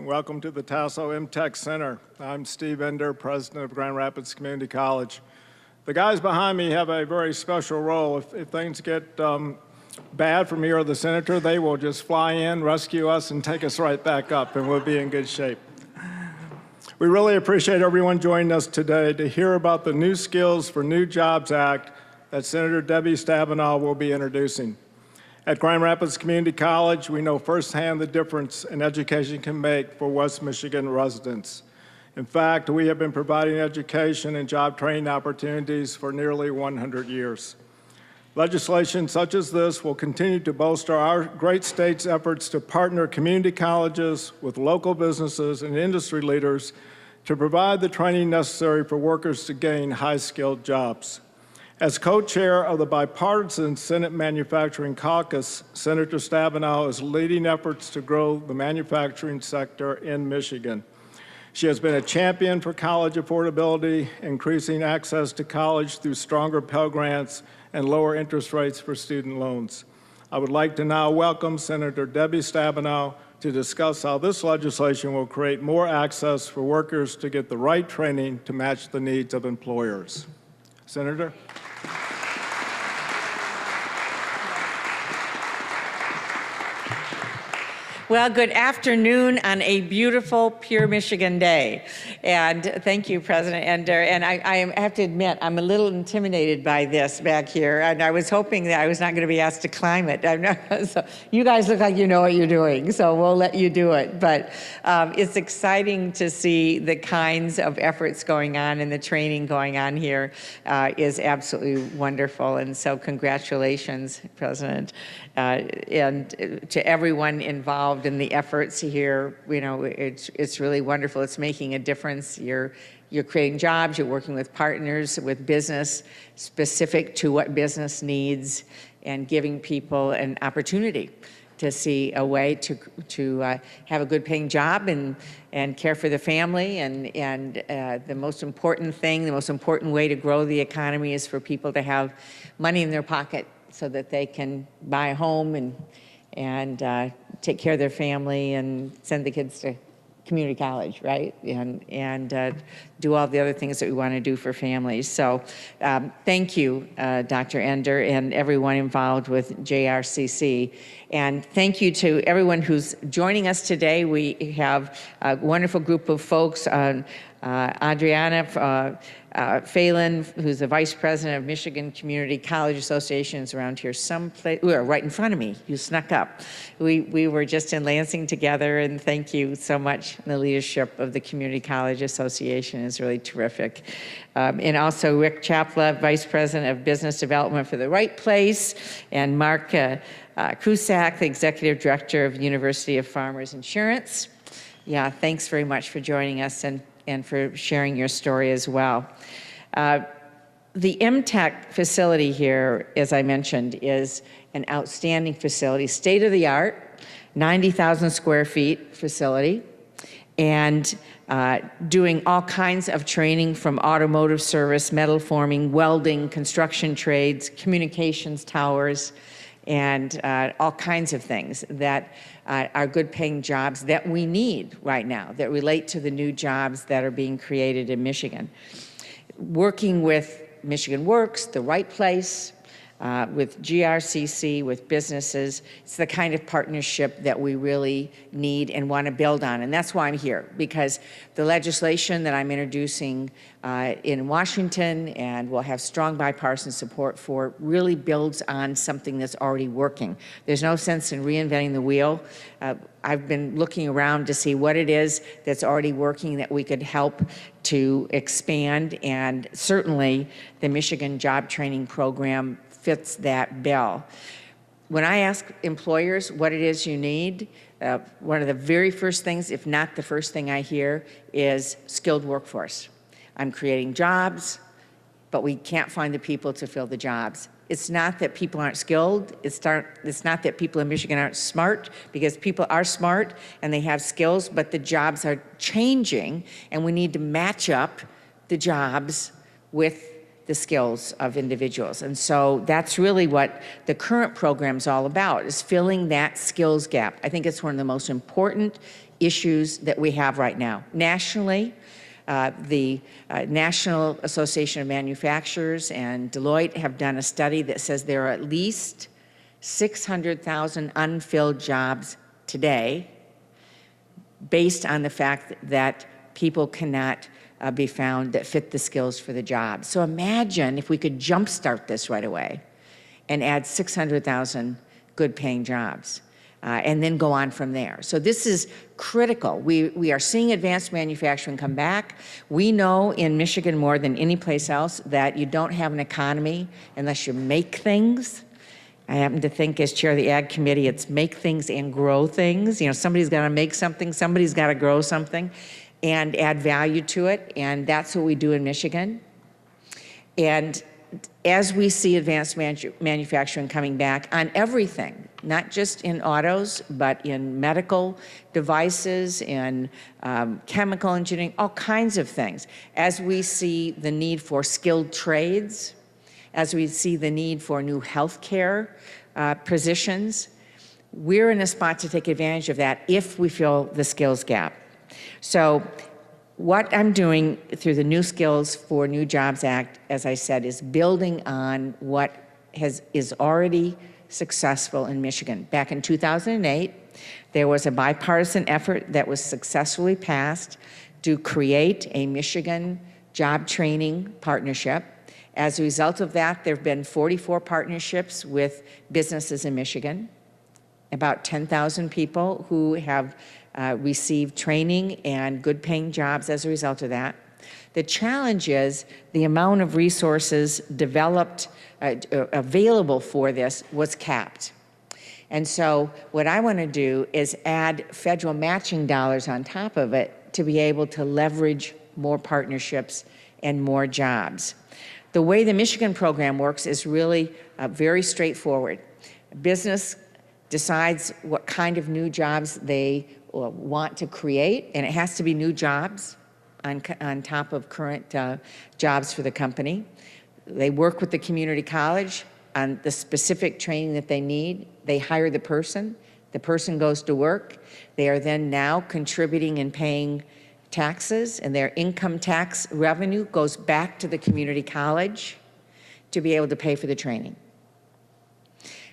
Welcome to the Tasso MTech Center. I'm Steve Ender, president of Grand Rapids Community College. The guys behind me have a very special role. If things get bad for me or the senator, they will just fly in, rescue us, and take us right back up, and we'll be in good shape. We really appreciate everyone joining us today to hear about the New Skills for New Jobs Act that Senator Debbie Stabenow will be introducing. At Grand Rapids Community College, we know firsthand the difference an education can make for West Michigan residents. In fact, we have been providing education and job training opportunities for nearly 100 years. Legislation such as this will continue to bolster our great state's efforts to partner community colleges with local businesses and industry leaders to provide the training necessary for workers to gain high-skilled jobs. As co-chair of the bipartisan Senate Manufacturing Caucus, Senator Stabenow is leading efforts to grow the manufacturing sector in Michigan. She has been a champion for college affordability, increasing access to college through stronger Pell Grants and lower interest rates for student loans. I would like to now welcome Senator Debbie Stabenow to discuss how this legislation will create more access for workers to get the right training to match the needs of employers. Senator? Well, good afternoon on a beautiful, pure Michigan day. And thank you, President Ender. And I have to admit, I'm a little intimidated by this back here. And I was hoping that I was not going to be asked to climb it. So you guys look like you know what you're doing, so we'll let you do it. But it's exciting to see the kinds of efforts going on and the training going on here is absolutely wonderful. And so congratulations, President. And to everyone involved in the efforts here, you know, it's really wonderful. It's making a difference. You're creating jobs. You're working with partners, with business specific to what business needs, and giving people an opportunity to see a way to have a good paying job and care for the family. And the most important thing, the most important way to grow the economy is for people to have money in their pocket so that they can buy a home and take care of their family and send the kids to community college, right? And do all the other things that we want to do for families. So thank you, Dr. Ender, and everyone involved with GRCC. And thank you to everyone who's joining us today. We have a wonderful group of folks. Adriana Phelan, who's the Vice President of Michigan Community College Associations around here someplace. We are right in front of me. You snuck up. We were just in Lansing together, and thank you so much. The leadership of the Community College Association is really terrific. And also Rick Chapla, Vice President of Business Development for the Right Place, and Mark Cusack, the Executive Director of University of Farmers Insurance. Yeah, thanks very much for joining us and for sharing your story as well. The MTech facility here, as I mentioned, is an outstanding facility, state-of-the-art, 90,000 square feet facility, and doing all kinds of training from automotive service, metal forming, welding, construction trades, communications towers, and all kinds of things that are good paying jobs that we need right now, that relate to the new jobs that are being created in Michigan. Working with Michigan Works, the Right Place, with GRCC, with businesses, it's the kind of partnership that we really need and want to build on. And that's why I'm here, because the legislation that I'm introducing in Washington and will have strong bipartisan support for really builds on something that's already working. There's no sense in reinventing the wheel. I've been looking around to see what it is that's already working that we could help to expand, and certainly the Michigan Job Training Program fits that bill. When I ask employers what it is you need, one of the very first things, if not the first thing I hear, is skilled workforce. I'm creating jobs, but we can't find the people to fill the jobs. It's not that people aren't skilled. It's not that people in Michigan aren't smart, because people are smart and they have skills, but the jobs are changing, and we need to match up the jobs with the skills of individuals. And so that's really what the current program's all about, is filling that skills gap. I think it's one of the most important issues that we have right now. Nationally, the National Association of Manufacturers and Deloitte have done a study that says there are at least 600,000 unfilled jobs today based on the fact that people cannot be found that fit the skills for the job. So imagine if we could jumpstart this right away and add 600,000 good-paying jobs. And then go on from there. So this is critical. We are seeing advanced manufacturing come back. We know in Michigan more than any place else that you don't have an economy unless you make things. I happen to think, as chair of the Ag Committee, it's make things and grow things. You know, somebody's got to make something, somebody's got to grow something and add value to it, and that's what we do in Michigan. And as we see advanced manufacturing coming back on everything, not just in autos, but in medical devices, in chemical engineering, all kinds of things. As we see the need for skilled trades, as we see the need for new healthcare positions, we're in a spot to take advantage of that if we fill the skills gap. So what I'm doing through the New Skills for New Jobs Act, as I said, is building on what is already successful in Michigan. Back in 2008, there was a bipartisan effort that was successfully passed to create a Michigan job training partnership. As a result of that, there have been 44 partnerships with businesses in Michigan, about 10,000 people who have received training and good paying jobs as a result of that. The challenge is the amount of resources developed, available for this was capped. And so what I want to do is add federal matching dollars on top of it to be able to leverage more partnerships and more jobs. The way the Michigan program works is really very straightforward. Business decides what kind of new jobs they want to create, and it has to be new jobs on top of current jobs for the company. They work with the community college on the specific training that they need. They hire the person goes to work. They are then now contributing and paying taxes, and their income tax revenue goes back to the community college to be able to pay for the training.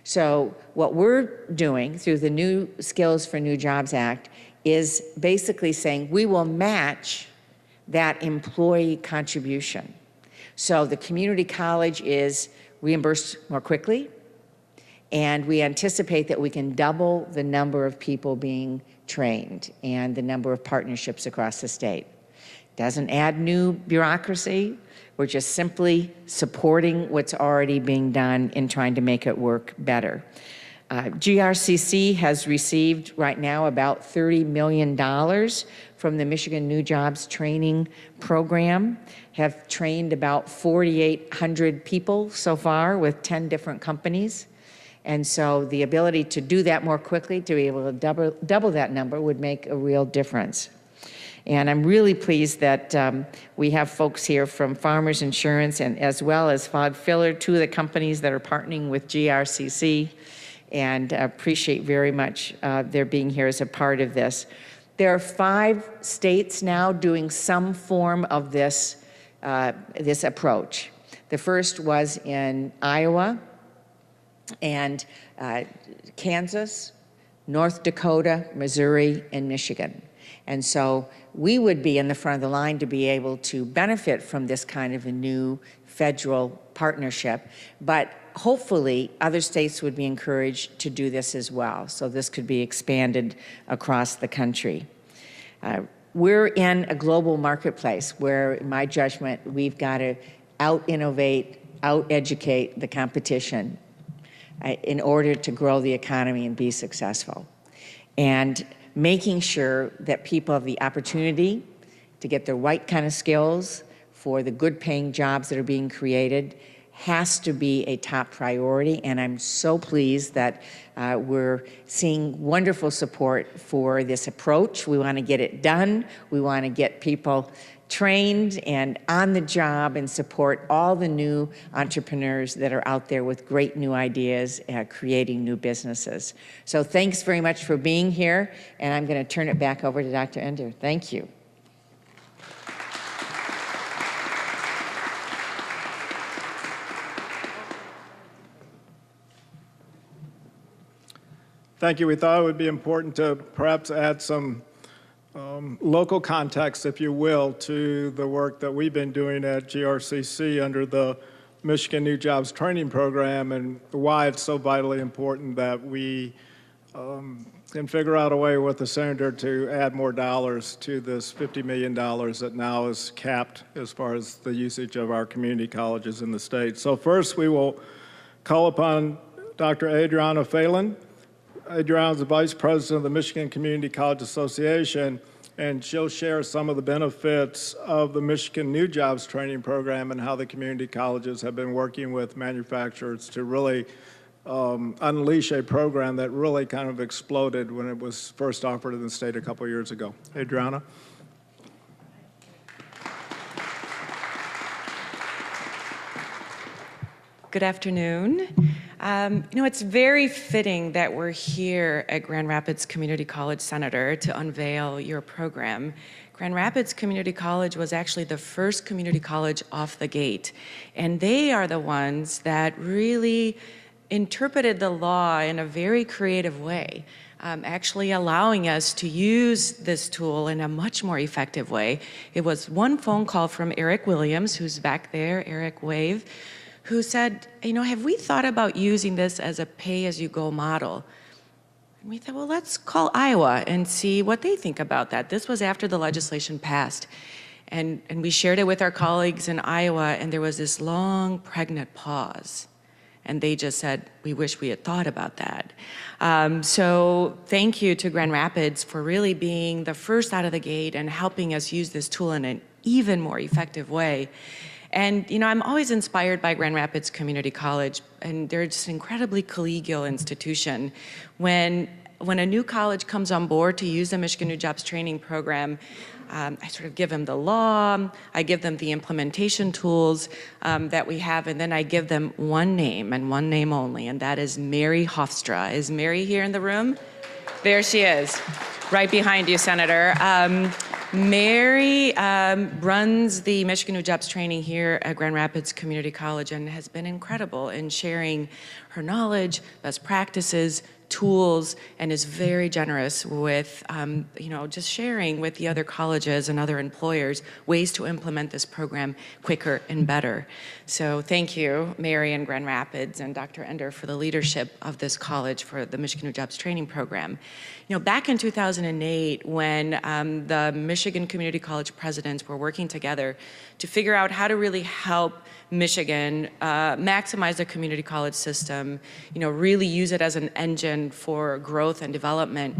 So what we're doing through the New Skills for New Jobs Act is basically saying we will match that employee contribution. So the community college is reimbursed more quickly, and we anticipate that we can double the number of people being trained and the number of partnerships across the state. Doesn't add new bureaucracy. We're just simply supporting what's already being done and trying to make it work better. GRCC has received right now about $30 million from the Michigan New Jobs Training Program, have trained about 4,800 people so far with 10 different companies. And so the ability to do that more quickly, to be able to double that number would make a real difference. And I'm really pleased that we have folks here from Farmers Insurance and as well as Fod Filler, two of the companies that are partnering with GRCC, and appreciate very much their being here as a part of this. There are 5 states now doing some form of this, this approach. The first was in Iowa and Kansas, North Dakota, Missouri, and Michigan. And so we would be in the front of the line to be able to benefit from this kind of a new federal partnership, but hopefully other states would be encouraged to do this as well. So this could be expanded across the country. We're in a global marketplace where, in my judgment, we've got to out-innovate, out-educate the competition in order to grow the economy and be successful. And making sure that people have the opportunity to get the right kind of skills for the good paying jobs that are being created, has to be a top priority, and I'm so pleased that we're seeing wonderful support for this approach. We want to get it done. We want to get people trained and on the job and support all the new entrepreneurs that are out there with great new ideas, creating new businesses. So thanks very much for being here, and I'm going to turn it back over to Dr. Ender. Thank you. Thank you. We thought it would be important to perhaps add some local context, if you will, to the work that we've been doing at GRCC under the Michigan New Jobs Training Program, and why it's so vitally important that we can figure out a way with the senator to add more dollars to this $50 million that now is capped as far as the usage of our community colleges in the state. So first, we will call upon Dr. Adriana Phelan. Adriana is the Vice President of the Michigan Community College Association, and she'll share some of the benefits of the Michigan New Jobs Training Program and how the community colleges have been working with manufacturers to really unleash a program that really kind of exploded when it was first offered in the state a couple years ago. Adriana? Good afternoon. It's very fitting that we're here at Grand Rapids Community College, Senator, to unveil your program. Grand Rapids Community College was actually the first community college off the gate, and they are the ones that really interpreted the law in a very creative way, actually allowing us to use this tool in a much more effective way. It was one phone call from Eric Williams, who's back there, Eric Wave, who said, have we thought about using this as a pay-as-you-go model? And we thought, well, let's call Iowa and see what they think about that. This was after the legislation passed. And we shared it with our colleagues in Iowa, and there was this long, pregnant pause. And they just said, we wish we had thought about that. So thank you to Grand Rapids for really being the first out of the gate and helping us use this tool in an even more effective way. And I'm always inspired by Grand Rapids Community College, and they're just an incredibly collegial institution. When a new college comes on board to use the Michigan New Jobs Training Program, I sort of give them the law, I give them the implementation tools that we have, and then I give them one name and one name only, and that is Mary Hofstra. Is Mary here in the room? There she is, right behind you, Senator. Mary runs the Michigan New Jobs Training here at Grand Rapids Community College and has been incredible in sharing her knowledge, best practices, tools, and is very generous with, just sharing with the other colleges and other employers ways to implement this program quicker and better. So thank you, Mary and Grand Rapids and Dr. Ender for the leadership of this college for the Michigan New Jobs Training Program. Back in 2008, when the Michigan Community College presidents were working together to figure out how to really help Michigan maximize the community college system, really use it as an engine for growth and development.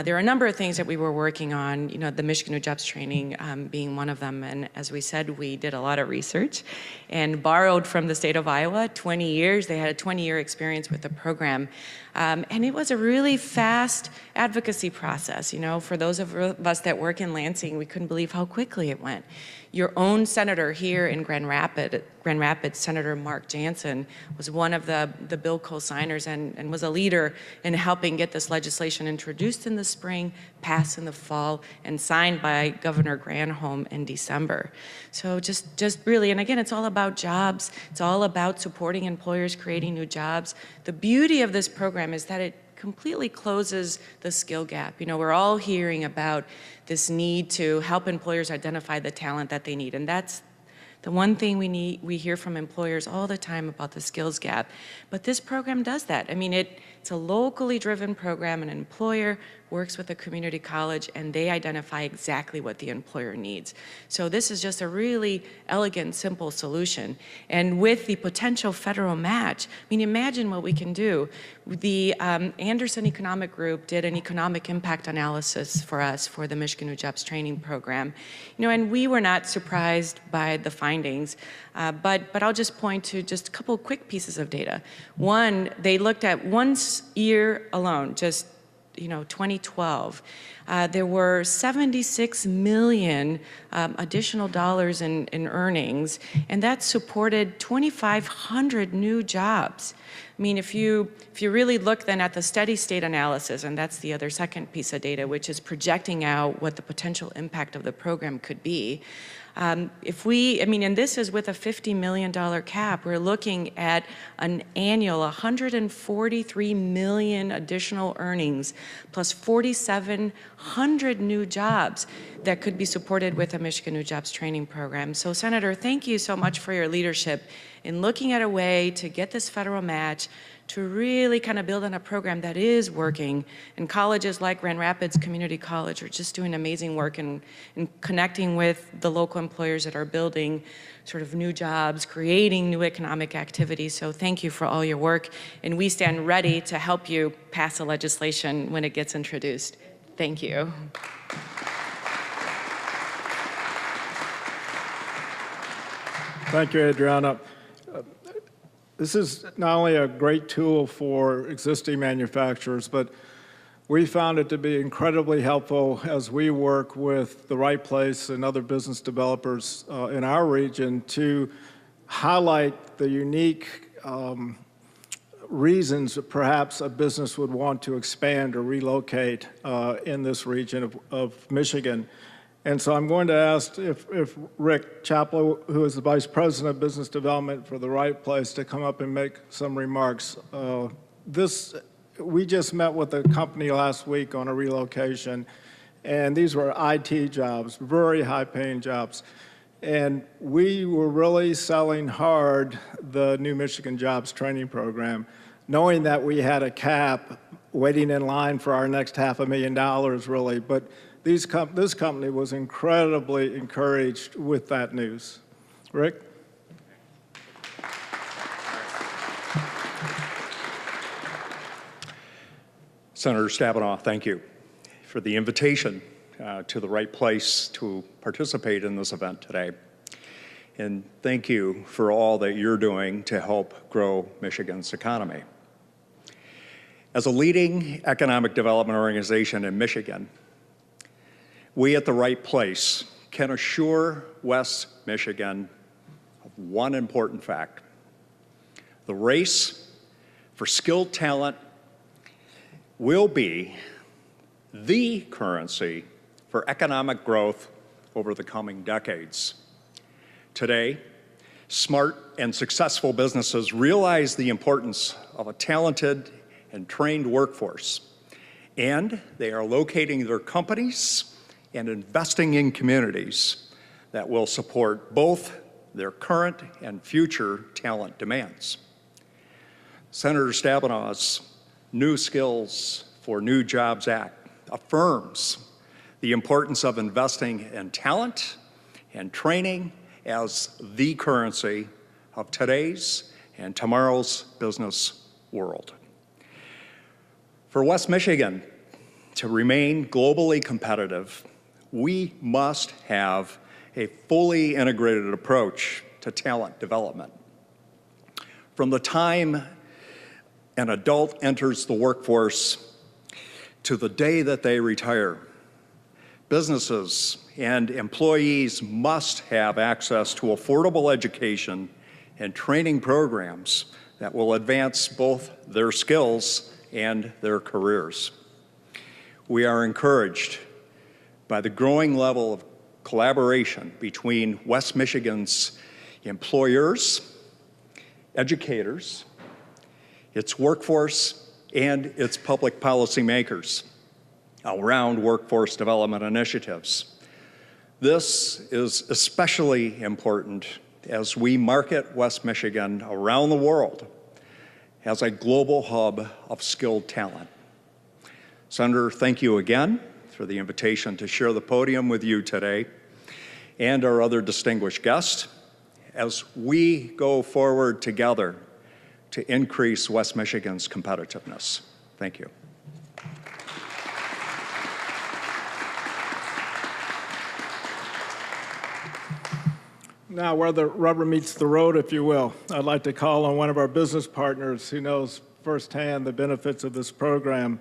There are a number of things that we were working on, the Michigan New Jobs Training being one of them. And as we said, we did a lot of research and borrowed from the state of Iowa, 20 years. They had a 20-year experience with the program. And it was a really fast advocacy process. For those of us that work in Lansing, we couldn't believe how quickly it went. Your own senator here in Grand Rapids, Senator Mark Jansen, was one of the bill co-signers and was a leader in helping get this legislation introduced in the spring, passed in the fall, and signed by Governor Granholm in December. So just really, and again, it's all about jobs. It's all about supporting employers, creating new jobs. The beauty of this program is that it completely closes the skill gap. We're all hearing about this need to help employers identify the talent that they need, and that's the one thing we hear from employers all the time about the skills gap. But this program does that. It It's a locally driven program. An employer works with a community college and they identify exactly what the employer needs. So this is just a really elegant, simple solution. And with the potential federal match, I mean, imagine what we can do. The Anderson Economic Group did an economic impact analysis for us for the Michigan New Jobs Training Program. You know, and we were not surprised by the findings, but I'll just point to just a couple of quick pieces of data. One, they looked at one year alone, just 2012, there were 76 million additional dollars in earnings, and that supported 2,500 new jobs. I mean, if you really look then at the steady state analysis, and that's the other second piece of data, which is projecting out what the potential impact of the program could be. And this is with a $50 million cap, we're looking at an annual 143 million additional earnings, plus 4,700 new jobs that could be supported with a Michigan New Jobs Training Program. So Senator, thank you so much for your leadership in looking at a way to get this federal match, to really kind of build on a program that is working. And colleges like Grand Rapids Community College are just doing amazing work in connecting with the local employers that are building sort of new jobs, creating new economic activity. So thank you for all your work. And we stand ready to help you pass the legislation when it gets introduced. Thank you. Thank you, Adriana. This is not only a great tool for existing manufacturers, but we found it to be incredibly helpful as we work with the Right Place and other business developers in our region to highlight the unique reasons that perhaps a business would want to expand or relocate in this region of Michigan. And so I'm going to ask if Rick Chaplow, who is the Vice President of Business Development for the Right Place, to come up and make some remarks. We just met with a company last week on a relocation, and these were IT jobs, very high-paying jobs. And we were really selling hard the new Michigan Jobs Training Program, knowing that we had a cap waiting in line for our next $500,000, really. But this company was incredibly encouraged with that news. Rick? Senator Stabenow, thank you for the invitation to the Right Place to participate in this event today. And thank you for all that you're doing to help grow Michigan's economy. As a leading economic development organization in Michigan, we at the Right Place can assure West Michigan of one important fact. The race for skilled talent will be the currency for economic growth over the coming decades. Today, smart and successful businesses realize the importance of a talented and trained workforce, and they are locating their companies and investing in communities that will support both their current and future talent demands. Senator Stabenow's New Skills for New Jobs Act affirms the importance of investing in talent and training as the currency of today's and tomorrow's business world. For West Michigan to remain globally competitive, we must have a fully integrated approach to talent development. From the time an adult enters the workforce to the day that they retire, businesses and employees must have access to affordable education and training programs that will advance both their skills and their careers. We are encouraged by the growing level of collaboration between West Michigan's employers, educators, its workforce, and its public policy makers around workforce development initiatives. This is especially important as we market West Michigan around the world as a global hub of skilled talent. Senator, thank you again for the invitation to share the podium with you today and our other distinguished guests as we go forward together to increase West Michigan's competitiveness. Thank you. Now, where the rubber meets the road, if you will, I'd like to call on one of our business partners who knows firsthand the benefits of this program.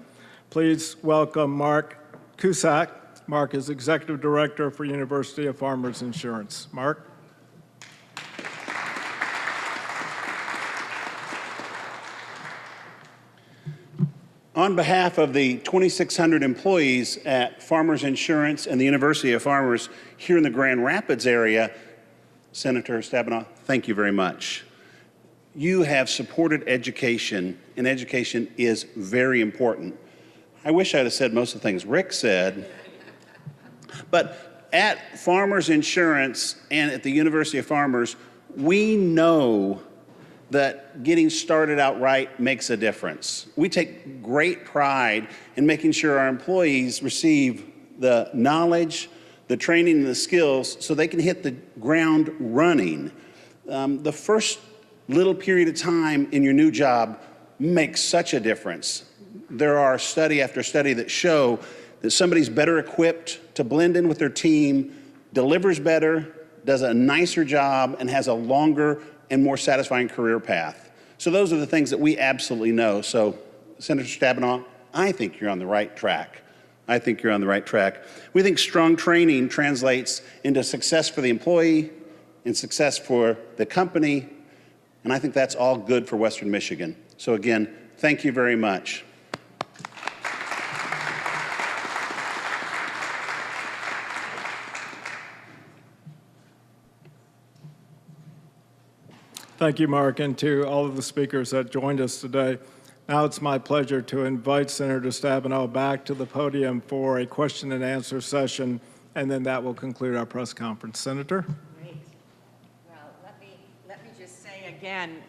Please welcome Mark Cusack. Mark is Executive Director for University of Farmers Insurance. Mark. On behalf of the 2,600 employees at Farmers Insurance and the University of Farmers here in the Grand Rapids area, Senator Stabenow, thank you very much. You have supported education, and education is very important. I wish I'd have said most of the things Rick said, but at Farmers Insurance and at the University of Farmers, we know that getting started out right makes a difference. We take great pride in making sure our employees receive the knowledge, the training, and the skills so they can hit the ground running. The first little period of time in your new job makes such a difference. There are study after study that show that somebody's better equipped to blend in with their team, delivers better, does a nicer job, and has a longer and more satisfying career path. So those are the things that we absolutely know. So, Senator Stabenow, I think you're on the right track. I think you're on the right track. We think strong training translates into success for the employee and success for the company, and I think that's all good for Western Michigan. So again, thank you very much. Thank you, Mark, and to all of the speakers that joined us today. Now it's my pleasure to invite Senator Stabenow back to the podium for a question and answer session, and then that will conclude our press conference. Senator? Great. Well, let me just say again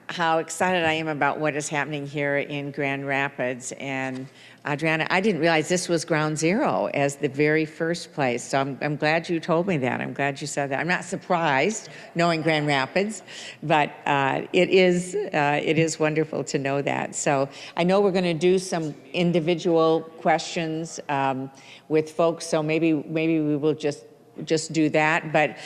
how excited I am about what is happening here in Grand Rapids. And Adriana, I didn't realize this was ground zero as the very first place. So I'm glad you told me that. I'm glad you said that. I'm not surprised knowing Grand Rapids, but it is wonderful to know that. So I know we're going to do some individual questions with folks. So maybe we will just do that, but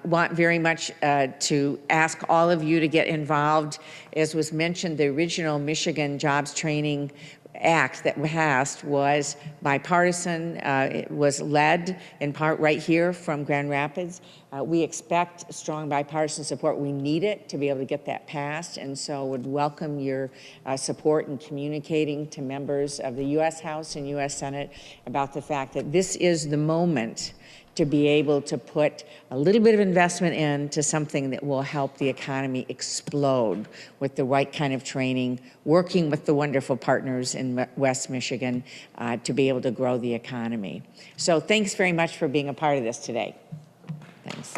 want very much to ask all of you to get involved. As was mentioned, the original Michigan Jobs Training Act that passed was bipartisan. It was led in part right here from Grand Rapids. We expect strong bipartisan support. We need it to be able to get that passed, and so would welcome your support in communicating to members of the U.S. House and U.S. Senate about the fact that this is the moment to be able to put a little bit of investment into something that will help the economy explode with the right kind of training, working with the wonderful partners in West Michigan to be able to grow the economy. So thanks very much for being a part of this today. Thanks.